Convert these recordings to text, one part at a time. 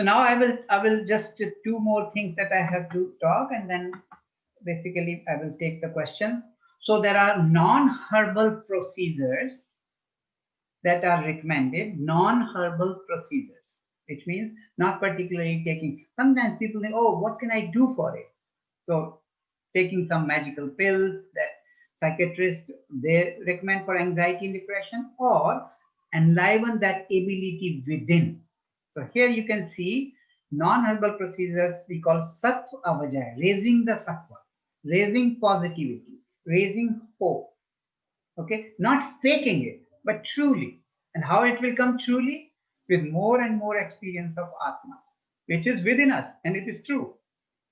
So now I will just two more things that I have to talk, and then basically I will take the questions. So there are non-herbal procedures that are recommended, non-herbal procedures, which means not particularly taking. Sometimes people think, oh, what can I do for it? So taking some magical pills that psychiatrists they recommend for anxiety and depression, or enliven that ability within. So here you can see non-herbal procedures we call sattva avajaya, raising the sattva, raising positivity, raising hope. Okay, not faking it, but truly. And how it will come truly? With more and more experience of Atma, which is within us, and it is true,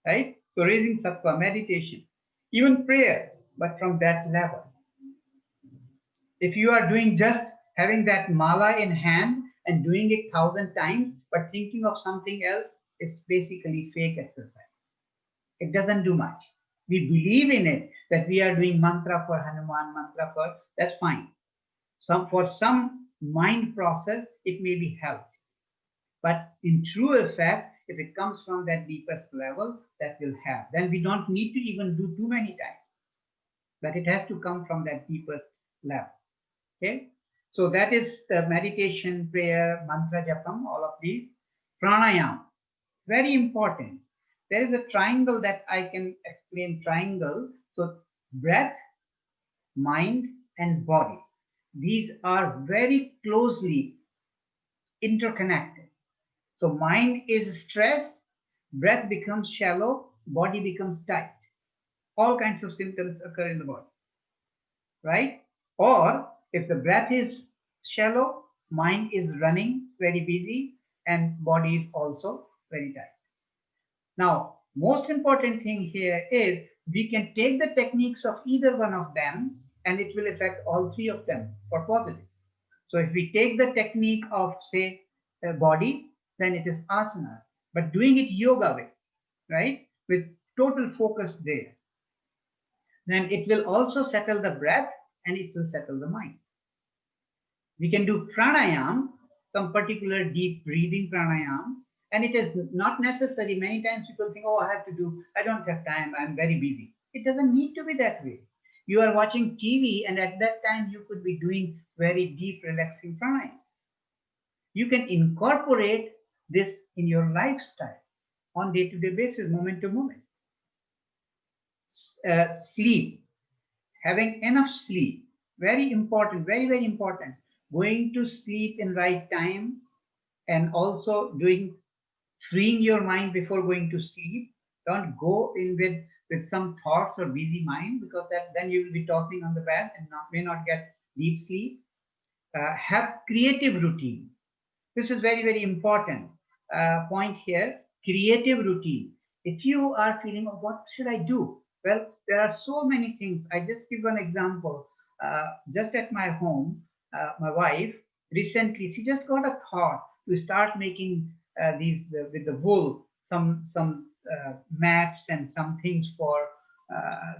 right? So raising sattva, meditation, even prayer, but from that level. If you are doing just having that mala in hand and doing it 1,000 times, but thinking of something else, is basically fake exercise. It doesn't do much. We believe in it that we are doing mantra for Hanuman, mantra for, that's fine. For some mind process, it may be helped. But in true effect, if it comes from that deepest level, that will have. Then we don't need to even do too many times. But it has to come from that deepest level. Okay? So that is the meditation, prayer, mantra japam, all of these. Pranayam, very important. There is a triangle that I can explain triangle. So breath, mind, and body. These are very closely interconnected. So mind is stressed, breath becomes shallow, body becomes tight. All kinds of symptoms occur in the body, right? Or if the breath is shallow, mind is running very busy and body is also very tight. Now, most important thing here is we can take the techniques of either one of them and it will affect all three of them for positive. So if we take the technique of, say, body, then it is asana, but doing it yoga way, right? With total focus there. Then it will also settle the breath and it will settle the mind. We can do pranayam, some particular deep breathing pranayam, and it is not necessary. Many times people think, oh, I don't have time, I'm very busy. It doesn't need to be that way. You are watching TV and at that time you could be doing very deep relaxing pranayam. You can incorporate this in your lifestyle on day-to-day basis, moment to moment. Sleep, having enough sleep, very important, very, very important. Going to sleep in right time and also doing freeing your mind before going to sleep. Don't go in with some thoughts or busy mind, because that then you will be tossing on the bed and may not get deep sleep. Have creative routine. This is very, very important point here. Creative routine. If you are feeling, oh, what should I do? Well, there are so many things. I just give one example. Just at my home, my wife recently, she just got a thought to start making these with the wool, some mats and some things for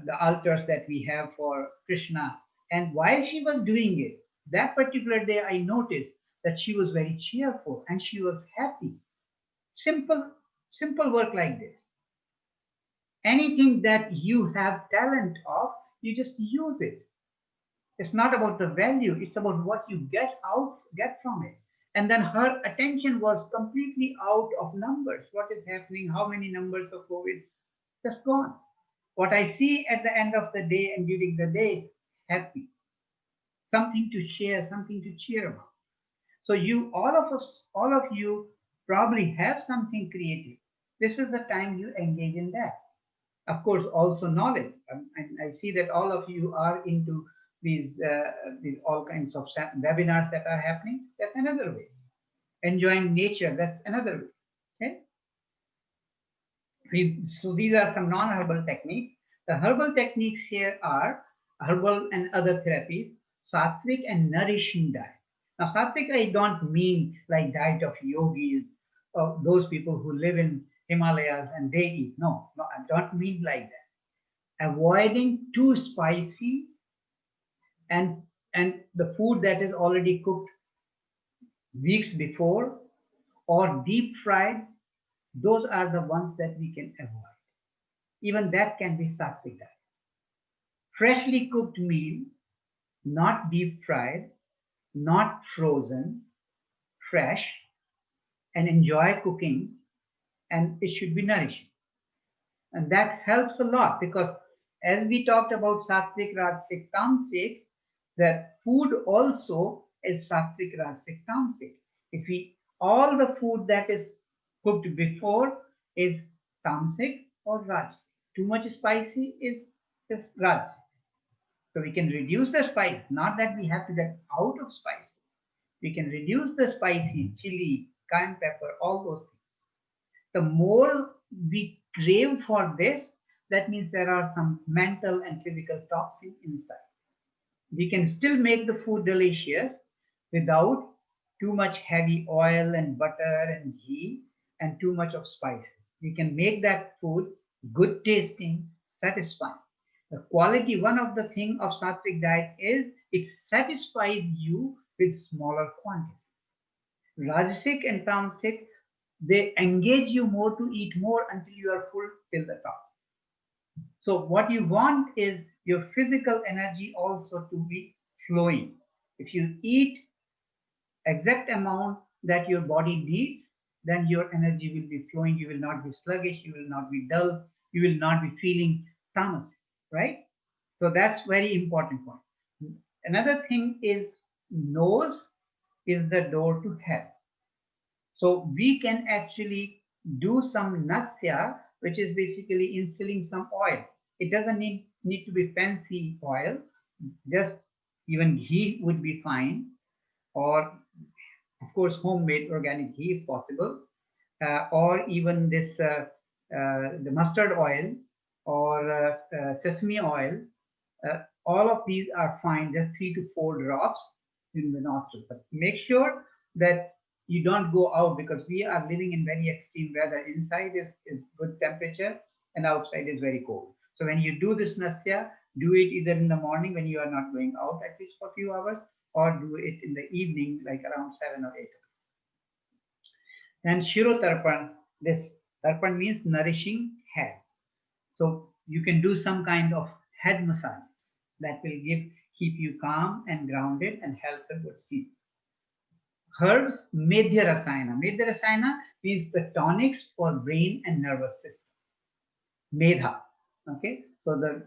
the altars that we have for Krishna. And while she was doing it, that particular day, I noticed that she was very cheerful and she was happy. Simple, simple work like this. Anything that you have talent of, you just use it. It's not about the value, it's about what you get from it. And then her attention was completely out of numbers. What is happening? How many numbers of COVID? Just gone. What I see at the end of the day and during the day, happy. Something to share, something to cheer about. So you, all of us, all of you probably have something creative. This is the time you engage in that. Of course, also knowledge. I see that all of you are into these all kinds of webinars that are happening. That's another way. Enjoying nature, that's another way. Okay. So these are some non-herbal techniques. The herbal techniques here are herbal and other therapies, sattvic and nourishing diet. Now, sattvic, I don't mean like diet of yogis or those people who live in Himalayas and they eat. No, I don't mean like that. Avoiding too spicy and the food that is already cooked weeks before or deep fried those are the ones that we can avoid. Even that can be sattvic diet. Freshly cooked meal, not deep fried, not frozen, fresh, and enjoy cooking, and it should be nourishing. And that helps a lot because as we talked about sattvic, rajasic, tamasic, that food also is sattvic, rajasic, tamasic. If we all the food that is cooked before is tamasic or rajasic. Too much spicy is rajasic. So we can reduce the spice, not that we have to get out of spice. We can reduce the spicy, chili, cayenne pepper, all those things. The more we crave for this, that means there are some mental and physical toxins inside. We can still make the food delicious without too much heavy oil and butter and ghee and too much of spices. We can make that food good tasting, satisfying. The quality, one of the thing of sattvic diet is it satisfies you with smaller quantity. Rajasic and tamasic, they engage you more to eat more until you are full till the top. So what you want is your physical energy also to be flowing. If you eat exact amount that your body needs, then your energy will be flowing. You will not be sluggish. You will not be dull. You will not be feeling tamas, right? So that's very important point. Another thing is nose is the door to hell. So we can actually do some nasya, which is basically instilling some oil. It doesn't need to be fancy oil, just even ghee would be fine, or of course homemade organic ghee if possible, or even this the mustard oil or sesame oil. All of these are fine, just 3 to 4 drops in the nostril. But make sure that you don't go out because we are living in very extreme weather. Inside is good temperature and outside is very cold. So when you do this nasya, do it either in the morning when you are not going out at least for a few hours, or do it in the evening like around 7 or 8. And Shiro Tarpan, this Tarpan means nourishing head. So you can do some kind of head massages that will keep you calm and grounded and help a good sleep. Herbs, Medhya Rasayana. Medhya Rasayana means the tonics for brain and nervous system. Medha. Okay. So the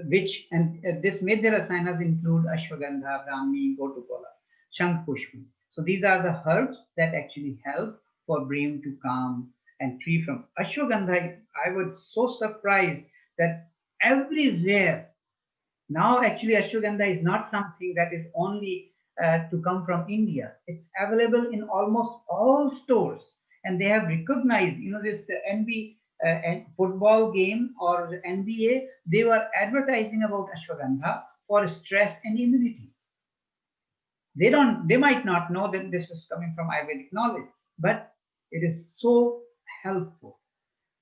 which and this Medhya Rasayanas include Ashwagandha, Brahmi, Gotukola, Shankpushpi. So these are the herbs that actually help for brain to calm and free from Ashwagandha. I was so surprised that everywhere now actually Ashwagandha is not something that is only to come from India. It's available in almost all stores, and they have recognized. You know this NB football game or NBA. They were advertising about Ashwagandha for stress and immunity. They might not know that this is coming from Ayurvedic knowledge, but it is so helpful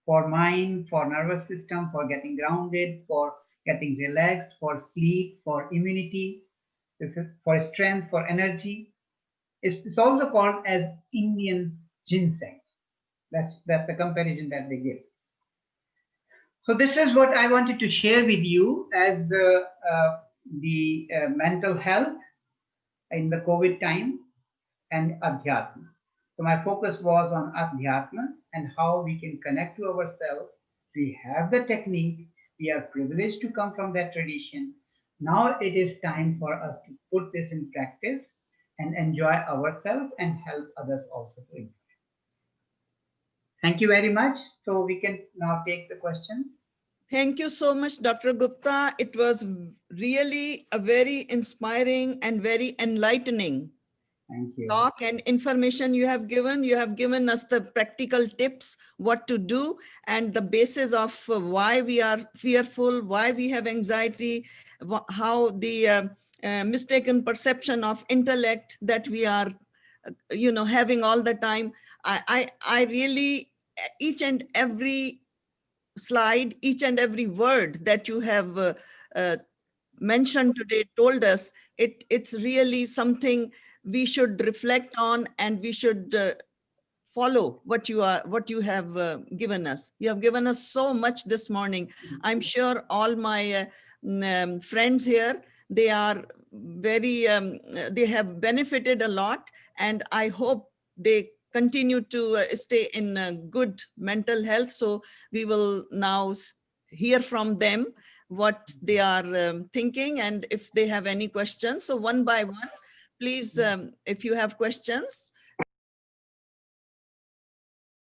for mind, for nervous system, for getting grounded, for getting relaxed, for sleep, for immunity, for strength, for energy. It's also called as Indian ginseng. That's the comparison that they give. So this is what I wanted to share with you as the mental health in the COVID time and Adhyatma. So my focus was on Adhyatma and how we can connect to ourselves. We have the technique. We are privileged to come from that tradition. Now it is time for us to put this in practice and enjoy ourselves and help others also to enjoy. Thank you very much. So we can now take the questions. Thank you so much, Dr. Gupta. It was really a very inspiring and very enlightening Thank you. talk and information you have given. You have given us the practical tips, what to do, and the basis of why we are fearful, why we have anxiety, how the mistaken perception of intellect that we are, having all the time. I really, each and every slide, each and every word that you have mentioned today, told us, it's really something we should reflect on, and we should follow what you have given us. You have given us so much this morning. I'm sure all my friends here, they are very they have benefited a lot, and I hope they continue to stay in good mental health. So we will now hear from them what they are thinking, and if they have any questions. So one by one, please, if you have questions,